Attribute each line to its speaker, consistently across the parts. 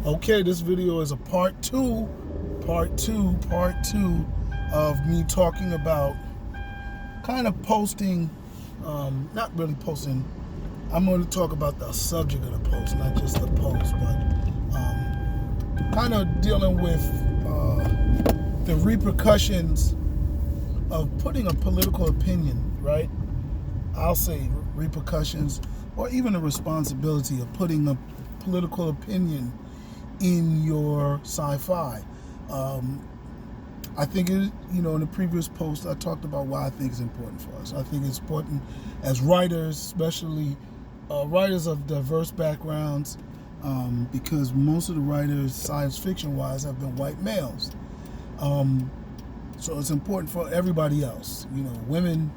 Speaker 1: Okay, this video is a part two of me talking about kind of posting, not really posting. I'm going to talk about the subject of the post, not just the post, but kind of dealing with the repercussions of putting a political opinion, right? I'll say repercussions, or even the responsibility of putting a political opinion in your sci-fi. I think in the previous post I talked about why I think it's important for us. I think it's important as writers, especially writers of diverse backgrounds, because most of the writers, science fiction wise, have been white males. So it's important for everybody else, women,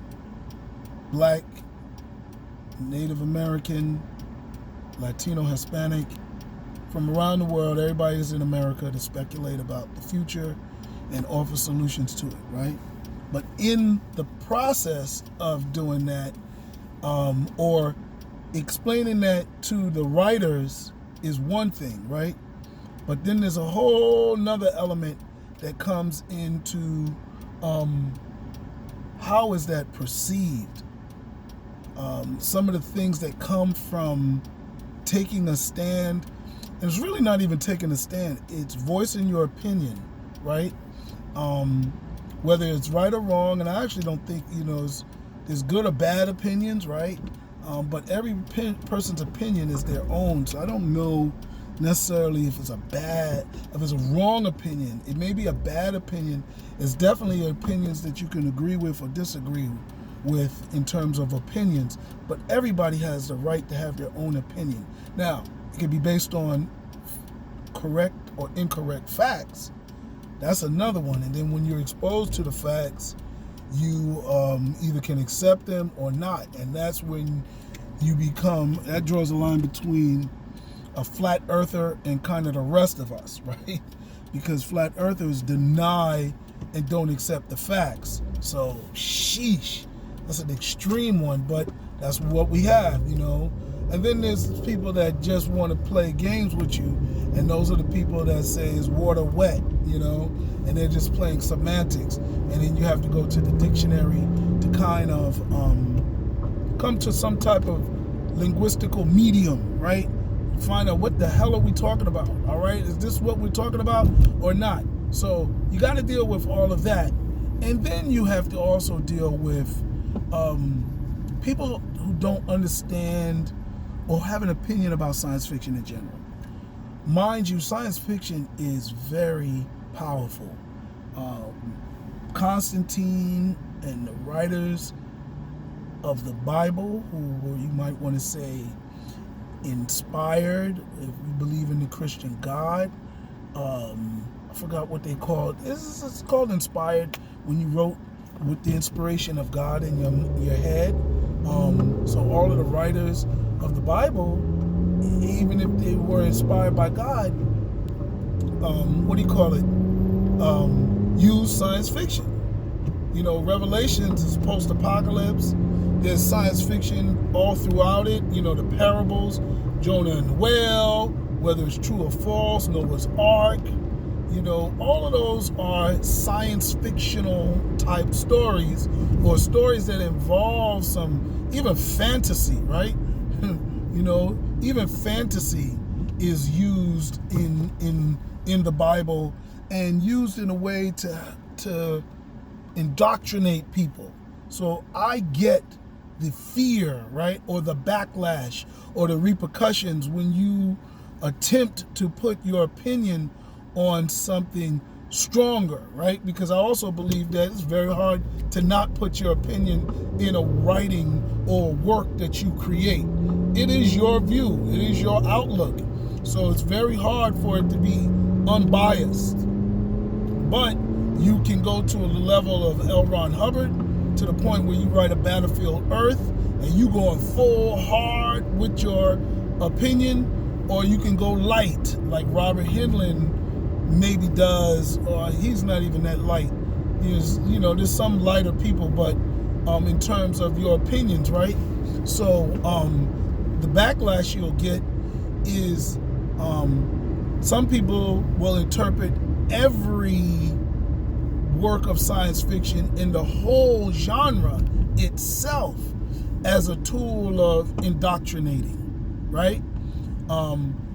Speaker 1: black, Native American, Latino, Hispanic, from around the world. Everybody is in America to speculate about the future and offer solutions to it, right? But in the process of doing that, or explaining that to the writers is one thing, right? But then there's a whole nother element that comes into how is that perceived? Some of the things that come from taking a stand. It's really not even taking a stand. It's voicing your opinion, right? Whether it's right or wrong, and I actually don't think, there's good or bad opinions, right? But every person's opinion is their own. So I don't know necessarily if it's a wrong opinion. It may be a bad opinion. It's definitely opinions that you can agree with or disagree with in terms of opinions. But everybody has the right to have their own opinion. Now, it can be based on correct or incorrect facts. That's another one. And then when you're exposed to the facts, you either can accept them or not. And that's when that draws a line between a flat earther and kind of the rest of us, right? Because flat earthers deny and don't accept the facts. So, sheesh, that's an extreme one, but that's what we have, And then there's people that just want to play games with you, and those are the people that say is water wet, and they're just playing semantics. And then you have to go to the dictionary to kind of come to some type of linguistical medium, right? Find out what the hell are we talking about, all right? Is this what we're talking about or not? So you got to deal with all of that. And then you have to also deal with people who don't understand or have an opinion about science fiction in general. Mind you, science fiction is very powerful. Constantine and the writers of the Bible, who you might want to say inspired, if you believe in the Christian God. I forgot what they called. It's called inspired when you wrote with the inspiration of God in your head. So all of the writers of the Bible, even if they were inspired by God, use science fiction. Revelations is post-apocalypse. There's science fiction all throughout it. The parables, Jonah and the whale, whether it's true or false, Noah's Ark. All of those are science fictional type stories, or stories that involve some, even fantasy, right? Even fantasy is used in the Bible, and used in a way to indoctrinate people. So I get the fear, right, or the backlash or the repercussions when you attempt to put your opinion on something stronger, right? Because I also believe that it's very hard to not put your opinion in a writing or work that you create. It is your view, it is your outlook. So it's very hard for it to be unbiased. But you can go to the level of L. Ron Hubbard, to the point where you write a Battlefield Earth and you going full hard with your opinion, or you can go light like Robert Heinlein maybe does, or he's not even that light. There's some lighter people, but in terms of your opinions, right? So the backlash you'll get is Some people will interpret every work of science fiction in the whole genre itself as a tool of indoctrinating, right?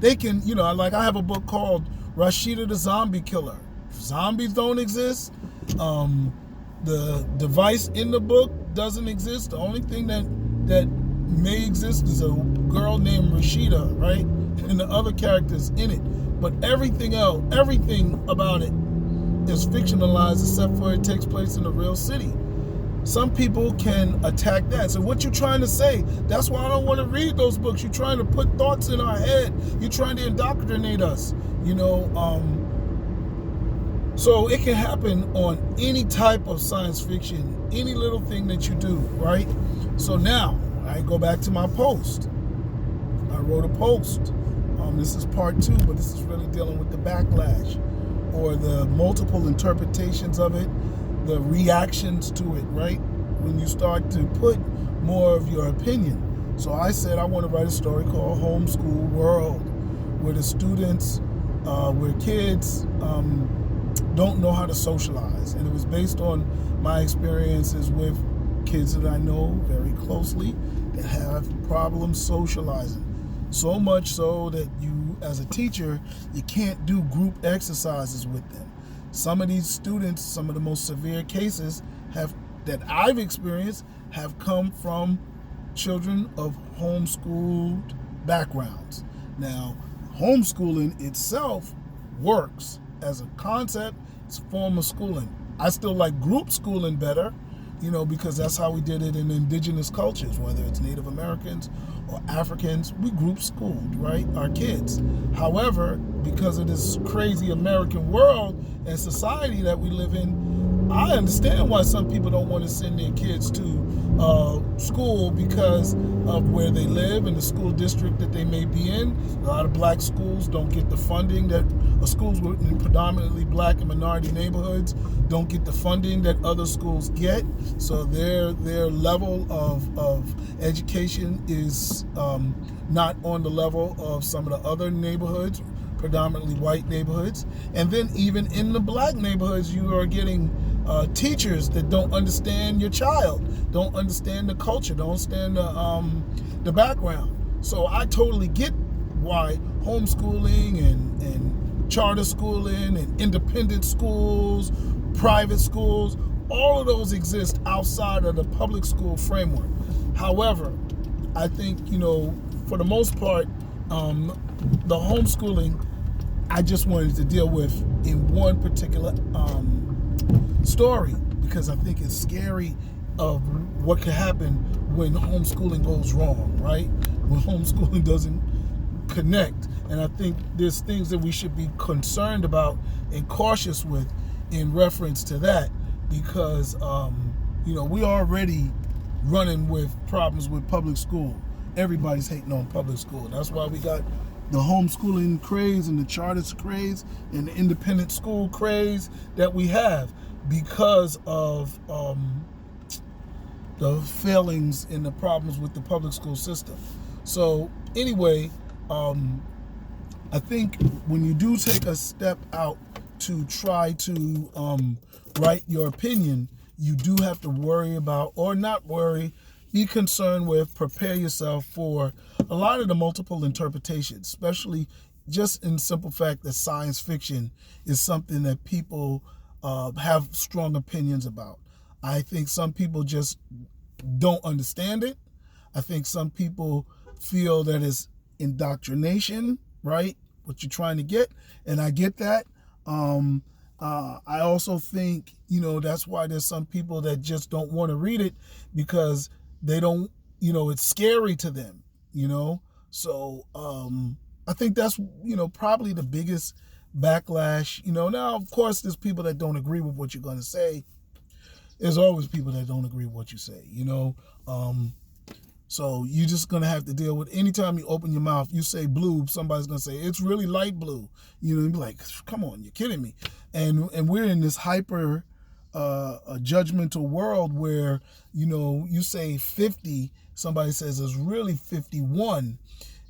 Speaker 1: They can, like I have a book called Rashida the Zombie Killer. Zombies don't exist. The device in the book doesn't exist. The only thing that may exist is a girl named Rashida, right? And the other characters in it. But everything else, everything about it is fictionalized except for it takes place in a real city. Some people can attack that. So what you're trying to say, that's why I don't want to read those books. You're trying to put thoughts in our head. You're trying to indoctrinate us, So it can happen on any type of science fiction, any little thing that you do, right? So now, I go back to my post. I wrote a post. This is part 2, but this is really dealing with the backlash or the multiple interpretations of it, the reactions to it, right? When you start to put more of your opinion. So I said I want to write a story called Homeschool World, where the students, where kids don't know how to socialize. And it was based on my experiences with kids that I know very closely that have problems socializing. So much so that you, as a teacher, you can't do group exercises with them. Some of these students, some of the most severe cases that I've experienced have come from children of homeschooled backgrounds. Now, homeschooling itself works as a concept. It's a form of schooling. I still like group schooling better, because that's how we did it in indigenous cultures, whether it's Native Americans or Africans. We group schooled, right, our kids. However, because of this crazy American world and society that we live in, I understand why some people don't want to send their kids to school because of where they live and the school district that they may be in. A lot of black schools don't get the funding that schools in predominantly black and minority neighborhoods don't get the funding that other schools get. So their level of education is not on the level of some of the other neighborhoods, predominantly white neighborhoods. And then even in the black neighborhoods, you are getting teachers that don't understand your child, don't understand the culture, don't understand the background. So I totally get why homeschooling and charter schooling and independent schools, private schools, all of those exist outside of the public school framework. However, I think, for the most part, the homeschooling I just wanted to deal with in one particular story, because I think it's scary of what could happen when homeschooling goes wrong, right? When homeschooling doesn't connect. And I think there's things that we should be concerned about and cautious with in reference to that, because we already running with problems with public school. Everybody's hating on public school. That's why we got the homeschooling craze and the charter craze and the independent school craze that we have, because of the failings and the problems with the public school system. So anyway, I think when you do take a step out to try to write your opinion, you do have to worry about, or not worry, be concerned with, prepare yourself for a lot of the multiple interpretations, especially just in the simple fact that science fiction is something that people have strong opinions about. I think some people just don't understand it. I think some people feel that it's indoctrination, right? What you're trying to get, and I get that. I also think, that's why there's some people that just don't want to read it, because they don't, it's scary to them, So I think that's, probably the biggest backlash. Now, of course, there's people that don't agree with what you're going to say. There's always people that don't agree with what you say, So you're just going to have to deal with, anytime you open your mouth, you say blue, somebody's going to say, it's really light blue. You'd be like, come on, you're kidding me. And we're in this hyper judgmental world where, you say 50, somebody says it's really 51.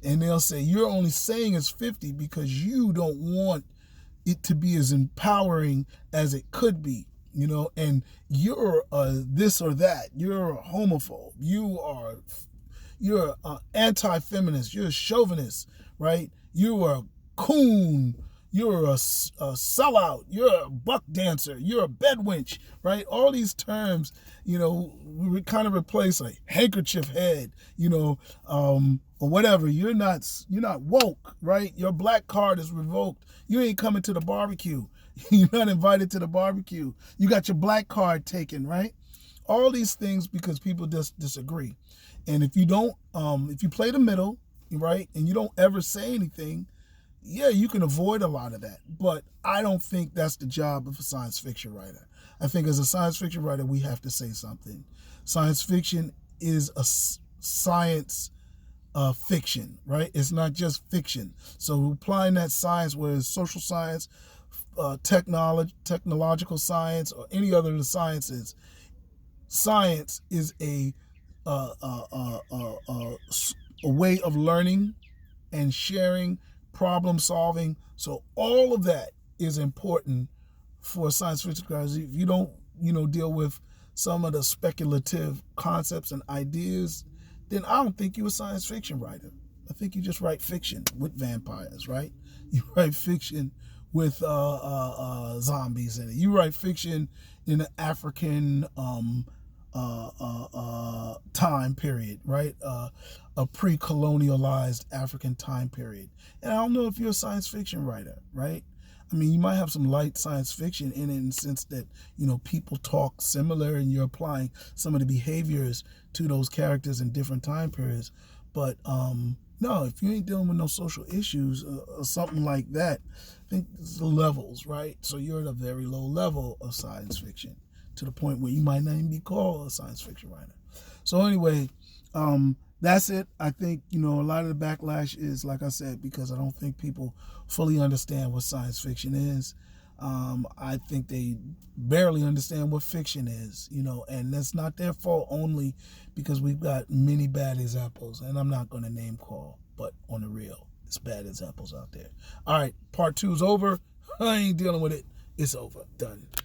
Speaker 1: And they'll say, you're only saying it's 50 because you don't want it to be as empowering as it could be, and you're this or that. You're a homophobe. You're anti-feminist. You're a chauvinist, right? You're a coon. You're a sellout. You're a buck dancer. You're a bedwench, right? All these terms, we kind of replace like handkerchief head, or whatever. You're not woke, right? Your black card is revoked. You ain't coming to the barbecue. You're not invited to the barbecue. You got your black card taken, right? All these things because people just disagree. And if you don't, if you play the middle, right, and you don't ever say anything, yeah, you can avoid a lot of that. But I don't think that's the job of a science fiction writer. I think as a science fiction writer, we have to say something. Science fiction is a science fiction, right? It's not just fiction. So applying that science, whether it's social science, technological science, or any other of the sciences, science is a way of learning and sharing, problem solving. So all of that is important for science fiction guys. If you don't, deal with some of the speculative concepts and ideas, then I don't think you're a science fiction writer. I think you just write fiction with vampires, right? You write fiction with zombies in it. You write fiction in an African time period, right? A pre-colonialized African time period. And I don't know if you're a science fiction writer, right? I mean, you might have some light science fiction in it in the sense that, people talk similar and you're applying some of the behaviors to those characters in different time periods. But no, if you ain't dealing with no social issues or something like that, I think it's the levels, right? So you're at a very low level of science fiction, to the point where you might not even be called a science fiction writer. So anyway, that's it. I think, a lot of the backlash is, like I said, because I don't think people fully understand what science fiction is. I think they barely understand what fiction is, and that's not their fault only because we've got many bad examples, and I'm not going to name call, but on the real, it's bad examples out there. All right, part 2 is over. I ain't dealing with it. It's over. Done.